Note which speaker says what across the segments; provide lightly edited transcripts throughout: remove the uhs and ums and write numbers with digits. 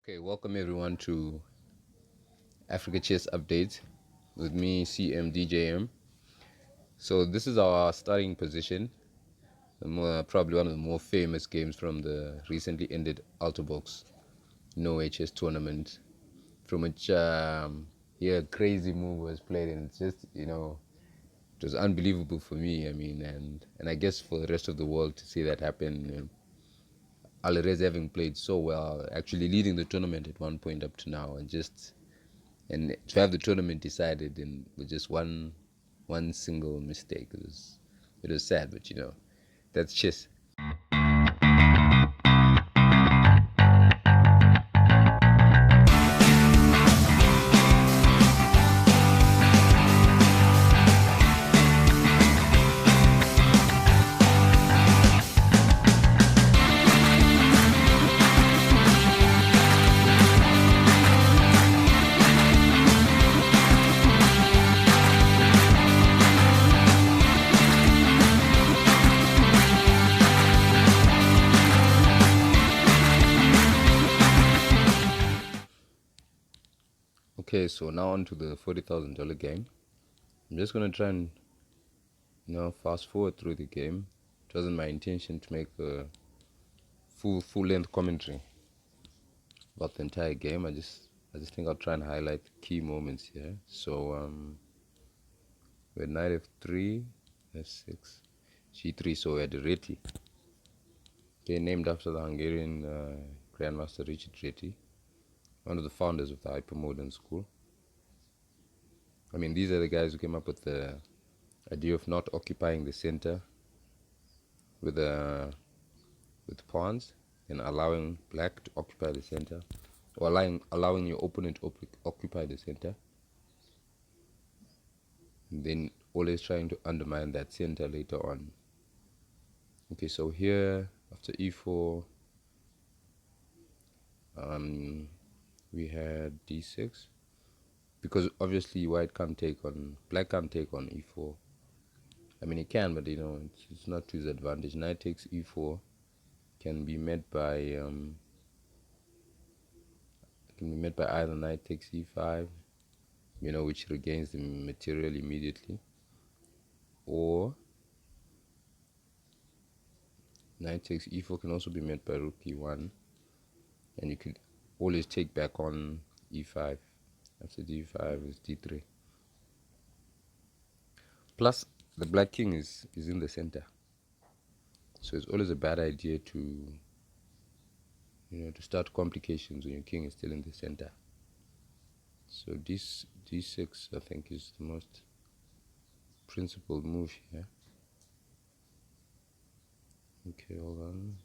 Speaker 1: Okay, welcome everyone to Africa Chess Update with me, CMDJM. So this is our starting position, probably one of the more famous games from the recently ended ALTIBOX NORWAY chess tournament, from which a crazy move was played, and it's just it was unbelievable for me. I mean, and I guess for the rest of the world to see that happen. Alireza having played so well, actually leading the tournament at one point up to now, and to have the tournament decided in with just one single mistake, it was sad, but that's chess. Okay, so now on to the $40,000 game. I'm just gonna try and fast forward through the game. It wasn't my intention to make a full length commentary about the entire game. I just think I'll try and highlight key moments here. So we had knight f3, f6, g3. So we had Reti. Okay, named after the Hungarian Grandmaster Richard Reti, one of the founders of the hypermodern school. I mean, these are the guys who came up with the idea of not occupying the center with pawns and allowing black to occupy the center, or allowing your opponent to occupy the center, and then always trying to undermine that center later on. Okay, so here after e4, we had d6, because obviously black can't take on e4. I mean, he can, but it's not to his advantage. Knight takes e4 can be met by either knight takes e5, which regains the material immediately, or knight takes e4 can also be met by rook e1, and you could always take back on e5. After d5 is d3. Plus, the black king is in the center, so it's always a bad idea to start complications when your king is still in the center. So d6 I think is the most principled move here. Okay, hold on.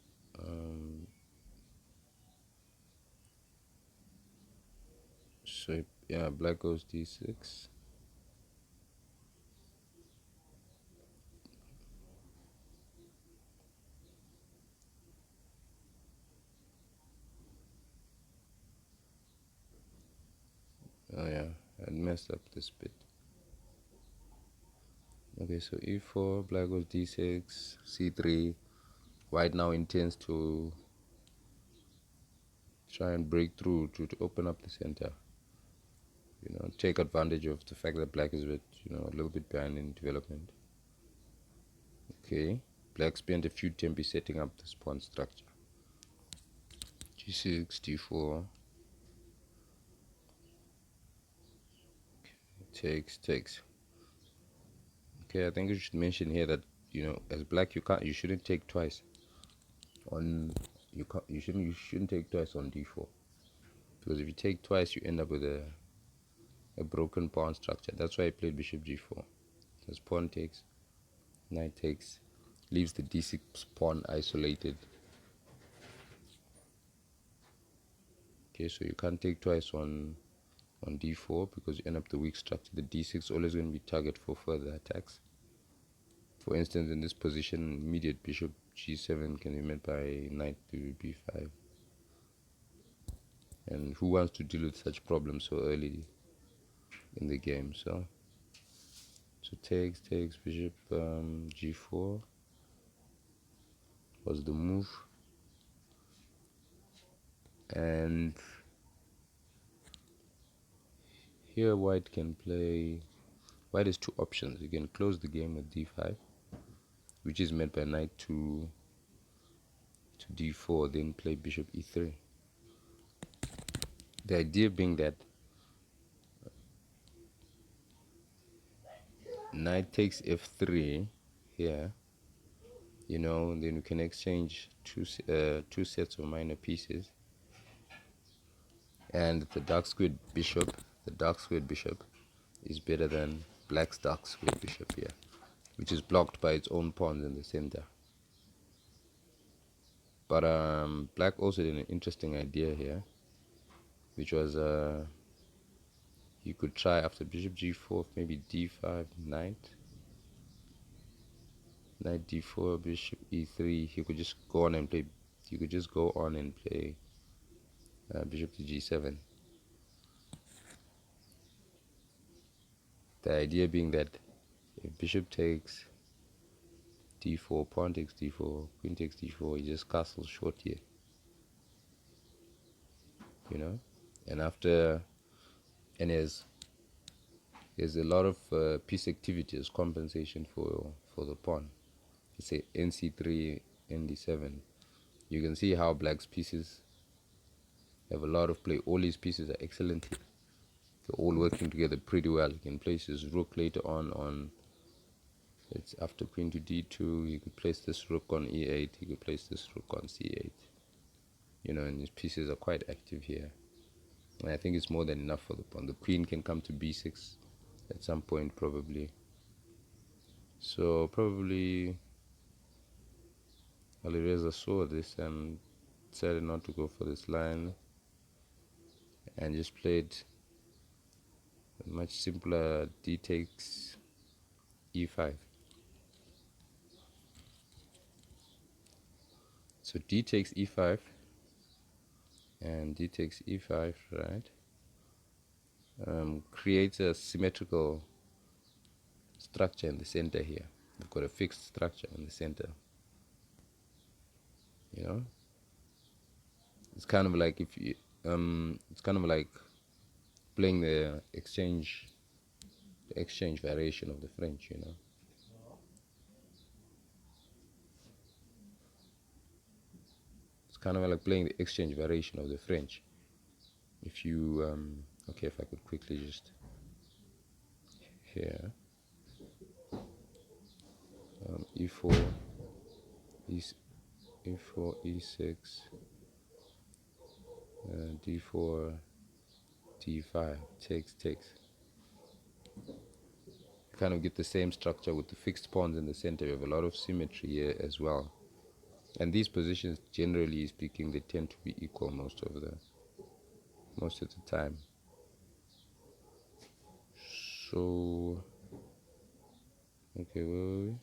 Speaker 1: So yeah, black goes d6. Oh yeah, I messed up this bit. Okay, so e4, black goes d6, c3. White now intends to try and break through to open up the center. Take advantage of the fact that black is a little bit behind in development. Okay, black spent a few tempi setting up this pawn structure. g6, d4. Okay, takes. Okay, I think I should mention here that as black you shouldn't take twice on you shouldn't take twice on d4, because if you take twice you end up with a broken pawn structure. That's why I played bishop g4. As pawn takes, knight takes, leaves the d6 pawn isolated. Okay, so you can't take twice on d4 because you end up the weak structure. The d6 is always going to be target for further attacks. For instance, in this position, immediate bishop g7 can be met by knight to b5. And who wants to deal with such problems so early in the game? So takes bishop g4 was the move, and here white can play. White has two options. You can close the game with d5, which is made by knight to d4, then play bishop e3. The idea being that knight takes f3 here, you know, and then we can exchange two sets of minor pieces, and the dark squared bishop is better than black's dark squared bishop here, which is blocked by its own pawns in the center. But black also did an interesting idea here, which was you could try after bishop g4, maybe d5, knight d4, bishop e3. You could just go on and play. You could just go on and play bishop to g7. The idea being that if bishop takes d4, pawn takes d4, queen takes d4, he just castles short here, you know. And after, and there's a lot of piece activity as compensation for the pawn. Let's say nc3, nd7. You can see how black's pieces have a lot of play. All these pieces are excellent here. They're all working together pretty well. You can place his rook later on it's after queen to d2. You could place this rook on e8. You could place this rook on c8. You know, and his pieces are quite active here. And I think it's more than enough for the pawn. The queen can come to b6 at some point probably. So probably Alireza saw this and decided not to go for this line and just played a much simpler d takes e5. So d takes e5 and d takes e5, right, creates a symmetrical structure in the center here. We've got a fixed structure in the center, you know. It's kind of like if you it's kind of like playing the exchange variation of the French, you know. It's kind of like playing the exchange variation of the French. If you okay, if I could quickly just here e4, e4, e6, d4, d5, takes. You kind of get the same structure with the fixed pawns in the center. You have a lot of symmetry here as well. And these positions, generally speaking, they tend to be equal most of the time. So, okay, where were we?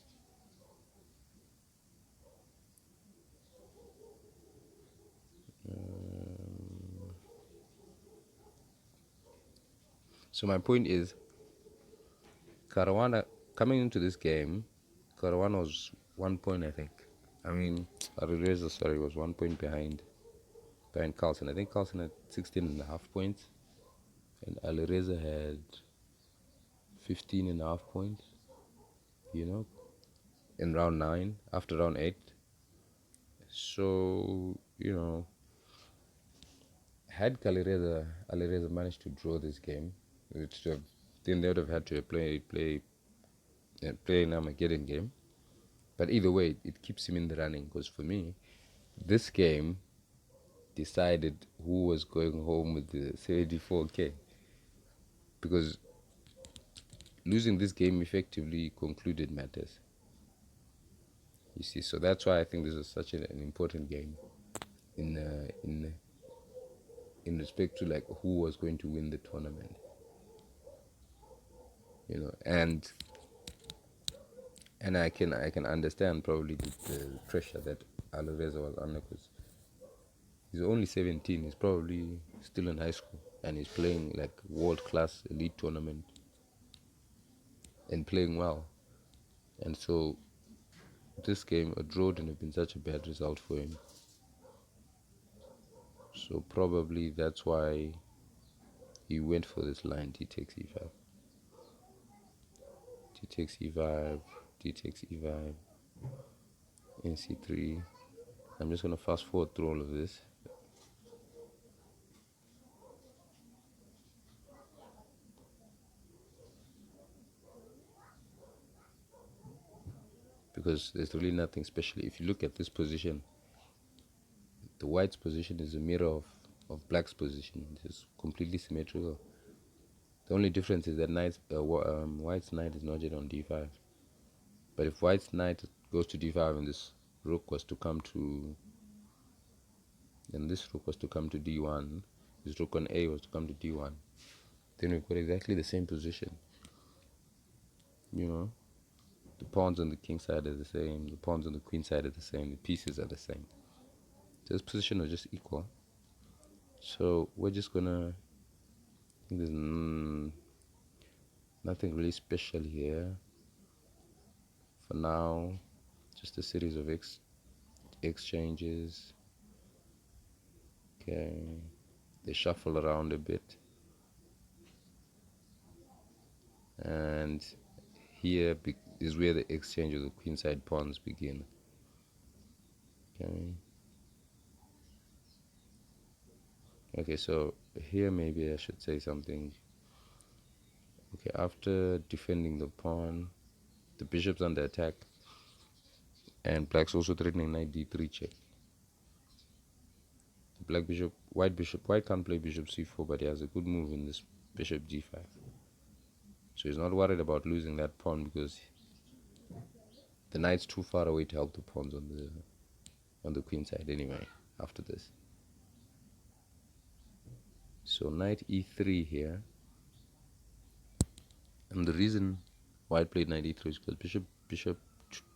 Speaker 1: So my point is, Caruana, coming into this game, Caruana was 1 point, I think. I mean, Alireza, sorry, was 1 point behind CARLSEN. I think CARLSEN had 16.5 points, and Alireza had 15.5 points, you know, in round 9, after round 8. So, you know, had Alireza managed to draw this game, then they would have had to play an Armageddon game. But either way, it keeps him in the running, because for me, this game decided who was going home with the 74k, because losing this game effectively concluded matters, you see. So that's why I think this is such an important game in respect to like who was going to win the tournament, you know. And I can understand probably the pressure that Alireza was under, because he's only 17. He's probably still in high school, and he's playing like world-class elite tournament and playing well. And so this game, a draw wouldn't have been such a bad result for him. So probably that's why he went for this line, d takes e5, d takes e5, d takes e5, nc3. I'm just going to fast forward through all of this. Because there's really nothing special. If you look at this position, the white's position is a mirror of black's position. It's completely symmetrical. The only difference is that white's knight is not yet on d5. But if white's knight goes to d5 and this rook was to come to, and this rook was to come to d1, this rook on a was to come to d1, then we've got exactly the same position. You know, the pawns on the king side are the same, the pawns on the queen side are the same, the pieces are the same. So this position was just equal. So we're just gonna, I think there's nothing really special here. For now, just a series of exchanges. Okay, they shuffle around a bit. And here is where the exchange of the queenside pawns begin. Okay, so here maybe I should say something. Okay, after defending the pawn, the bishop's under attack, and black's also threatening knight d3 check. White can't play bishop c4, but he has a good move in this bishop g5. So he's not worried about losing that pawn because the knight's too far away to help the pawns on the queen side anyway after this. So knight e3 here, and the reason white played knight e3 is because bishop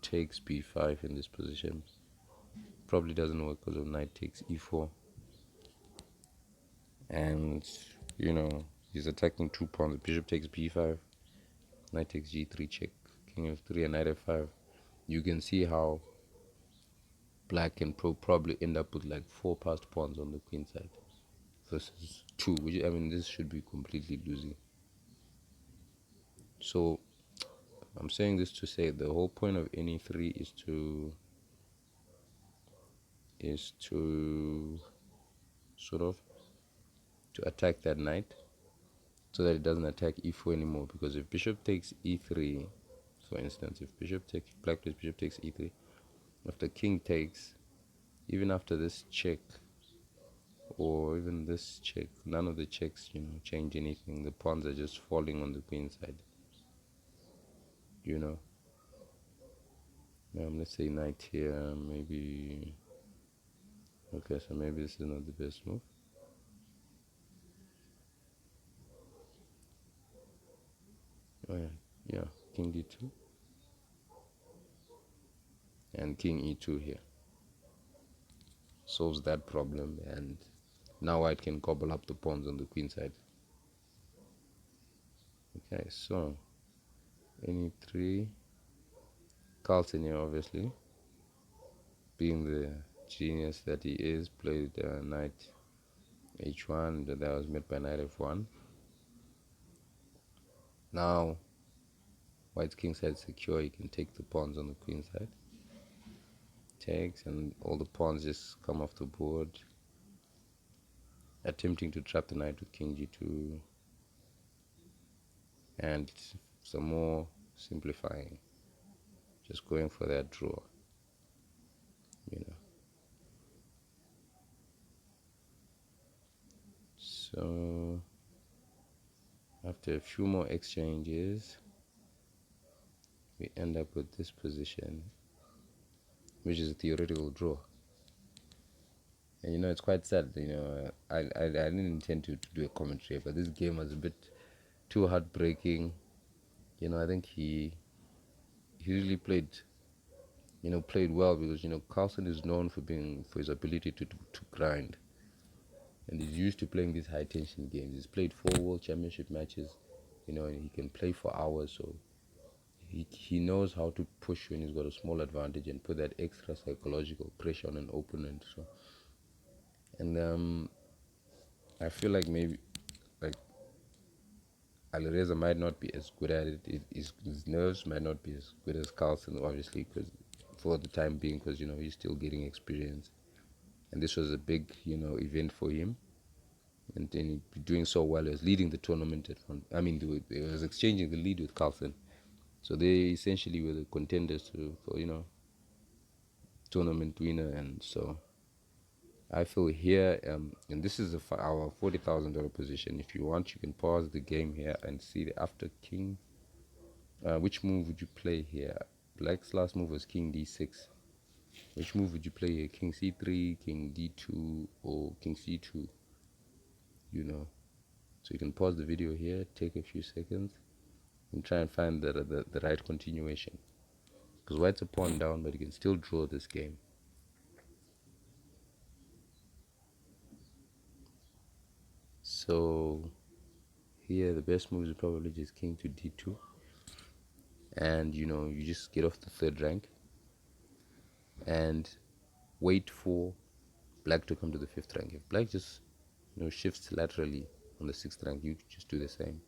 Speaker 1: takes b5 in this position probably doesn't work because of knight takes e4, and you know he's attacking two pawns. Bishop takes b5, knight takes g3 check, king f3, and knight f5. You can see how black can probably end up with like 4 passed pawns on the queen side versus 2, which I mean this should be completely losing. So I'm saying this to say the whole point of ne3 is to sort of to attack that knight so that it doesn't attack e4 anymore. Because if bishop takes e3, for instance, if black plays bishop takes e3, after king takes, even after this check or even this check, none of the checks change anything. The pawns are just falling on the queen side. Let's say knight here, maybe. Okay, so maybe this is not the best move. Oh yeah, king d2 and king e2 here solves that problem, and now white can gobble up the pawns on the queen side. Okay, so ne3, CARLSEN here, obviously being the genius that he is, played knight h1, that was met by knight f1. Now white's king side secure, he can take the pawns on the queen side, takes, and all the pawns just come off the board, attempting to trap the knight with king g2 and some more simplifying, just going for that draw. So after a few more exchanges, we end up with this position, which is a theoretical draw. And it's quite sad. I didn't intend to do a commentary, but this game was a bit too heartbreaking. I think he really played well, because CARLSEN is known for his ability to grind, and he's used to playing these high tension games. He's played 4 world championship matches, and he can play for hours. So he knows how to push when he's got a small advantage and put that extra psychological pressure on an opponent. So, and I feel like maybe Alireza might not be as good at it. His nerves might not be as good as CARLSEN, obviously, because for the time being, because he's still getting experience, and this was a big event for him. And then doing so well, he was leading the tournament. I mean, he was exchanging the lead with CARLSEN, so they essentially were the contenders for tournament winner. And so I feel here, and this is our $40,000 position. If you want, you can pause the game here and see the after king. Which move would you play here? Black's last move was king d6. Which move would you play here? King c3, king d2, or king c2? So you can pause the video here, take a few seconds, and try and find the right continuation. Because white's a pawn down, but you can still draw this game. So here the best move is probably just king to d2, and you just get off the third rank and wait for black to come to the fifth rank. If black just shifts laterally on the sixth rank, you just do the same.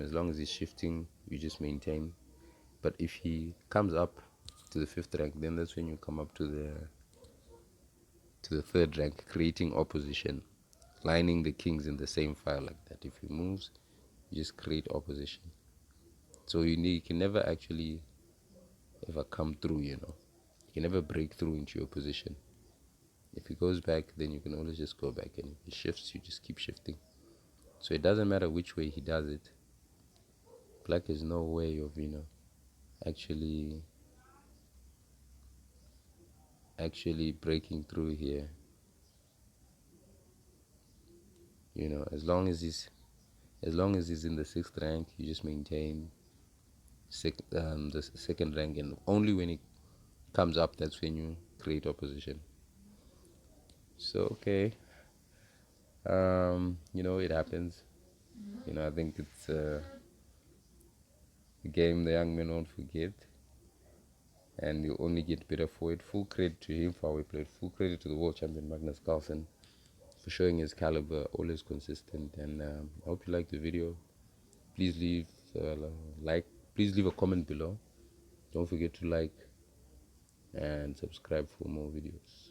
Speaker 1: As long as he's shifting, you just maintain. But if he comes up to the fifth rank, then that's when you come up to the third rank, creating opposition, lining the kings in the same file like that. If he moves, you just create opposition. So you can never actually ever come through. You can never break through into your position. If he goes back, then you can always just go back, and if he shifts, you just keep shifting. So it doesn't matter which way he does it. Black has no way of actually breaking through here. As long as he's in the sixth rank, you just maintain the second rank, and only when it comes up, that's when you create opposition. So okay, it happens. I think it's a game the young men won't forget, and you only get better for it. Full credit to him for how he played. Full credit to the world champion Magnus Carlsen for showing his caliber, always consistent. And I hope you liked the video. Please leave please leave a comment below. Don't forget to like and subscribe for more videos.